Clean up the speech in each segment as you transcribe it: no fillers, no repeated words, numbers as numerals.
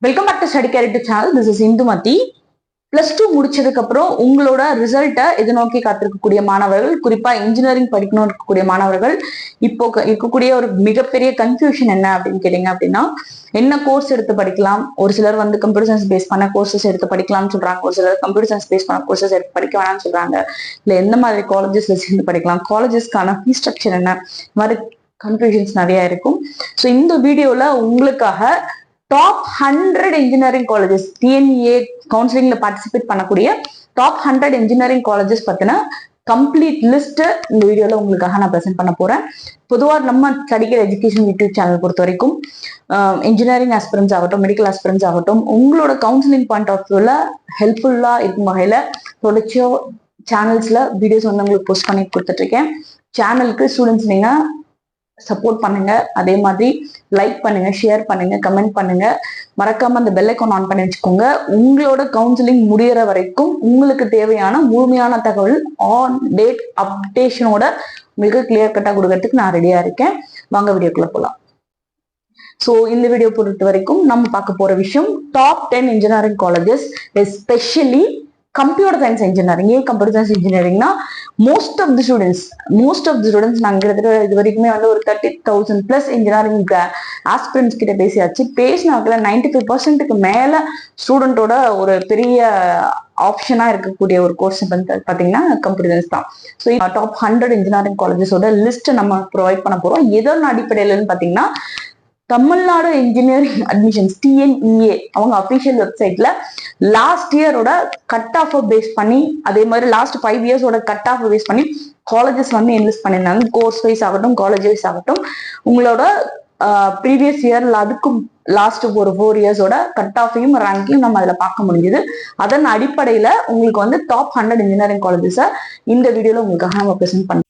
Welcome back to study character channel. This is Indumathi. +2 முடிச்சதுக்கு அப்புறம் உங்களோட ரிசல்ட்டை எதிர்நோக்கி காத்திருக்கக்கூடிய மாணவர்கள், குறிப்பா இன்ஜினியரிங் படிக்கணும் இருக்கக்கூடிய மாணவர்கள், இப்போ இருக்கக்கூடிய ஒரு மிகப்பெரிய கன்ஃபியூஷன் என்ன அப்படின்னு கேட்டீங்க அப்படின்னா, என்ன கோர்ஸ் எடுத்து படிக்கலாம். ஒரு சிலர் கம்ப்யூட்டர் சயின்ஸ் பேஸ் பண்ண கோர்சஸ் எடுத்து படிக்கலாம்னு சொல்றாங்க. ஒரு சிலர் கம்ப்யூட்டர் சயின்ஸ் பேஸ் பண்ண கோர்சஸ் எடுத்து படிக்க வேணாம்னு சொல்றாங்க. இல்ல எந்த மாதிரி காலேஜஸ்ல சேர்ந்து படிக்கலாம், காலேஜஸ்க்கான ஃபீஸ் ஸ்ட்ரக்சர் என்ன, இந்த மாதிரி கன்ஃபியூஷன்ஸ் நிறைய இருக்கும். ஸோ இந்த வீடியோல உங்களுக்காக டாப் 100 இன்ஜினியரிங் காலேஜஸ், டிஎன்இஏ கவுன்சிலிங்ல பார்ட்டிசிபேட் பண்ணக்கூடிய டாப் 100 இன்ஜினியரிங் காலேஜஸ் பத்தின கம்ப்ளீட் லிஸ்ட் இந்த வீடியோல உங்களுக்காக நான் ப்ரெசென்ட் பண்ண போறேன். பொதுவாக நம்ம ஸ்டடிக்கிற எஜுகேஷன் யூடியூப் சேனல் பொறுத்த வரைக்கும் இன்ஜினியரிங் ஆஸ்பிரன்ஸ் ஆகட்டும், மெடிக்கல் ஆஸ்பிரன்ஸ் ஆகட்டும், உங்களோட கவுன்சிலிங் பாயிண்ட் ஆஃப் வியூல ஹெல்ப்ஃபுல்லா இருக்கும் வகையில தொடர்ச்சியோ சேனல்ஸ்ல வீடியோஸ் உங்களுக்கு போஸ்ட் பண்ணி கொடுத்துட்டு இருக்கேன். சேனலுக்கு ஸ்டூடெண்ட்ஸ் நீங்க சப்போர்ட் பண்ணுங்க, அதே மாதிரி லைக் பண்ணுங்க, ஷேர் பண்ணுங்க, கமெண்ட் பண்ணுங்க, மறக்காம அந்த பெல் ஐகான் ஆன் பண்ணி வச்சுக்கோங்க. உங்களோட கவுன்சிலிங் முடியற வரைக்கும் உங்களுக்கு தேவையான முழுமையான தகவல் ஆன் டேட் அப்டேஷனோட உங்களுக்கு கிளியர் கட்டா கொடுக்கறதுக்கு நான் ரெடியா இருக்கேன். வாங்க வீடியோக்குள்ள போலாம். ஸோ இந்த வீடியோ பொறுத்த வரைக்கும் நம்ம பார்க்க போற விஷயம் top 10 engineering colleges, especially computer science engineering. ஏன் கம்ப்யூட்டர் சயின்ஸ் இன்ஜினியரிங்னா மோஸ்ட் ஆஃப் தி ஸ்டூடெண்ட்ஸ் நாங்கள் கிட்டத்தட்ட இது வரைக்குமே ஒரு 30,000+ இன்ஜினியரிங் ஆஸ்பிரன்ஸ் கிட்ட பேசியாச்சு. பேசினாக்கில் 95% மேல ஸ்டூடெண்டோட ஒரு பெரிய ஆப்ஷனா இருக்கக்கூடிய ஒரு கோர்ஸ் பார்த்தீங்கன்னா கம்ப்யூட்டர் சயின்ஸ் தான். ஸோ டாப் 100 இன்ஜினியரிங் காலேஜஸோட லிஸ்ட் நம்ம ப்ரொவைட் பண்ண போறோம். எதன் அடிப்படையிலன்னு பார்த்தீங்கன்னா, தமிழ்நாடு இன்ஜினியரிங் அட்மிஷன்ஸ் டிஎன்இஏ அவங்க அபிஷியல் வெப்சைட்ல லாஸ்ட் இயரோட கட் ஆஃப் பேஸ் பண்ணி, அதே மாதிரி லாஸ்ட் 5 இயர்ஸோட கட் ஆஃப் பேஸ் பண்ணி காலேஜஸ் என்லிஸ்ட் பண்ணியிருந்தாங்க. கோர்ஸ் வைஸ் ஆகட்டும், காலேஜ் வைஸ் ஆகட்டும், உங்களோட ப்ரீவியஸ் இயர்ல அதுக்கும் லாஸ்ட் ஒரு 4 இயர்ஸோட கட் ஆஃபையும் ரேங்கையும் நம்ம அதில் பார்க்க முடியுது. அதன் அடிப்படையில உங்களுக்கு டாப் 100 இன்ஜினியரிங் காலேஜஸை இந்த வீடியோல உங்களுக்காக நம்ம ப்ரெசென்ட் பண்ணோம்.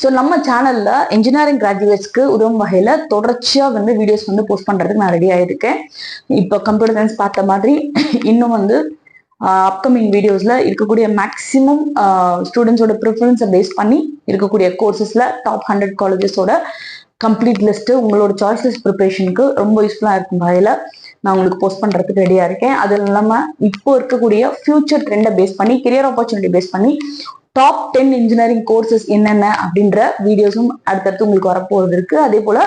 ஸோ நம்ம சேனல்ல இன்ஜினியரிங் கிராஜுவேட்ஸ்க்கு உதவும் வகையில தொடர்ச்சியா வீடியோஸ் போஸ்ட் பண்றதுக்கு நான் ரெடி ஆயிருக்கேன். இப்போ கம்ப்யூட்டர் சயின்ஸ் பார்த்த மாதிரி இன்னும் அப்கமிங் வீடியோஸ்ல இருக்கக்கூடிய மேக்சிமம் ஸ்டூடெண்ட்ஸோட ப்ரிஃபரன்ஸை பேஸ் பண்ணி இருக்கக்கூடிய கோர்சஸ்ல டாப் 100 காலேஜஸோட கம்ப்ளீட் லிஸ்ட் உங்களோட சாய்ஸஸ் ப்ரிப்பரேஷனுக்கு ரொம்ப யூஸ்ஃபுல்லா இருக்கும் வகையில நான் உங்களுக்கு போஸ்ட் பண்றதுக்கு ரெடியா இருக்கேன். அது இல்லாம இப்போ இருக்கக்கூடிய ஃபியூச்சர் ட்ரெண்டை பேஸ் பண்ணி, கெரியர் ஆப்பர்ச்சுனிட்டி பேஸ் பண்ணி டாப் 10 இன்ஜினியரிங் கோர்சஸ் என்னென்ன அப்படின்ற வீடியோஸும் அடுத்தடுத்து உங்களுக்கு வரப்போறது இருக்கு. அதே போல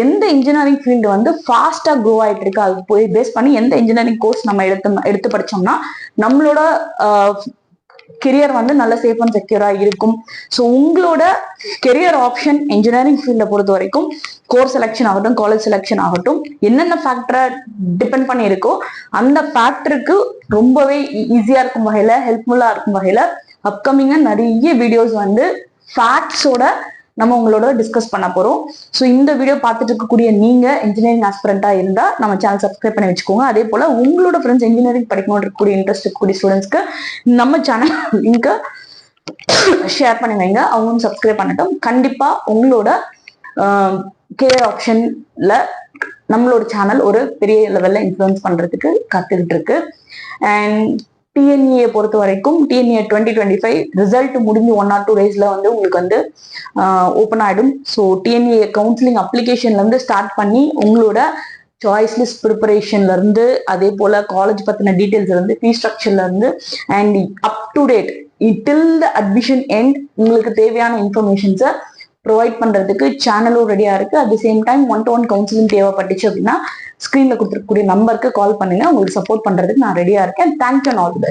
எந்த இன்ஜினியரிங் ஃபீல்டு ஃபாஸ்டா க்ரோ ஆயிட்டு இருக்கு, அது போய் பேஸ் பண்ணி எந்த இன்ஜினியரிங் கோர்ஸ் நம்ம எடுத்து படிச்சோம்னா நம்மளோட கெரியர் வந்து நல்ல சேஃப் அண்ட் செக்யூரா இருக்கும். ஸோ உங்களோட கெரியர் ஆப்ஷன் இன்ஜினியரிங் ஃபீல்ட பொறுத்த வரைக்கும் கோர்ஸ் செலெக்ஷன் ஆகட்டும், காலேஜ் செலெக்ஷன் ஆகட்டும், என்னென்ன ஃபேக்டரை டிபெண்ட் பண்ணி இருக்கோ அந்த ஃபேக்டருக்கு ரொம்பவே ஈஸியா இருக்கும் வகையில, ஹெல்ப்ஃபுல்லா இருக்கும் வகையில அப்கமிங்கா நிறைய வீடியோஸ் வந்து ஃபேக்ட்ஸோட நம்ம உங்களோட டிஸ்கஸ் பண்ண போறோம். ஸோ இந்த வீடியோ பார்த்துட்டு இருக்கக்கூடிய நீங்க இன்ஜினியரிங் ஆஸ்பிரண்டா இருந்தா நம்ம சேனல் சப்ஸ்கிரைப் பண்ணி வச்சுக்கோங்க. அதே போல உங்களோட ஃப்ரெண்ட்ஸ் இன்ஜினியரிங் படிக்கணும் இருக்கக்கூடிய இன்ட்ரெஸ்ட் இருக்கக்கூடிய ஸ்டூடெண்ட்ஸ்க்கு நம்ம சேனல் லிங்கை ஷேர் பண்ணி வைங்க, அவங்களும் சப்ஸ்கிரைப் பண்ணட்டும். கண்டிப்பா உங்களோட கேரியர் ஆப்ஷன்ல நம்மளோட சேனல் ஒரு பெரிய லெவல்ல இன்ஃப்ளூயன்ஸ் பண்றதுக்கு காத்துக்கிட்டு இருக்கு. அண்ட் டிஎன்ஏ பொறுத்த வரைக்கும் டிஎன்ஏ 2025 ரிசல்ட் முடிஞ்சு 1 or 2 daysல வந்து உங்களுக்கு வந்து ஓப்பன் ஆயிடும். ஸோ டிஎன்ஏ கவுன்சிலிங் அப்ளிகேஷன்ல இருந்து ஸ்டார்ட் பண்ணி உங்களோட சாய்ஸ் லிஸ்ட் ப்ரிப்பரேஷன்ல இருந்து, அதே போல காலேஜ் பத்தின டீடைல்ஸ்ல இருந்து, ஃபீஸ் ஸ்ட்ரக்சர்ல இருந்து and up to date till the admission end உங்களுக்கு தேவையான இன்ஃபர்மேஷன்ஸை ப்ரொவைட் பண்றதுக்கு சேனலும் ரெடியா இருக்கு. At the same time 1-to-1 counselling தேவைப்பட்டுச்சு அப்படின்னா ஸ்கிரீன்ல கொடுத்துருக்கக்கூடிய நம்பருக்கு கால் பண்ணுங்க, உங்களுக்கு சப்போர்ட் பண்றதுக்கு நான் ரெடியா இருக்கேன். Thank you and all the best.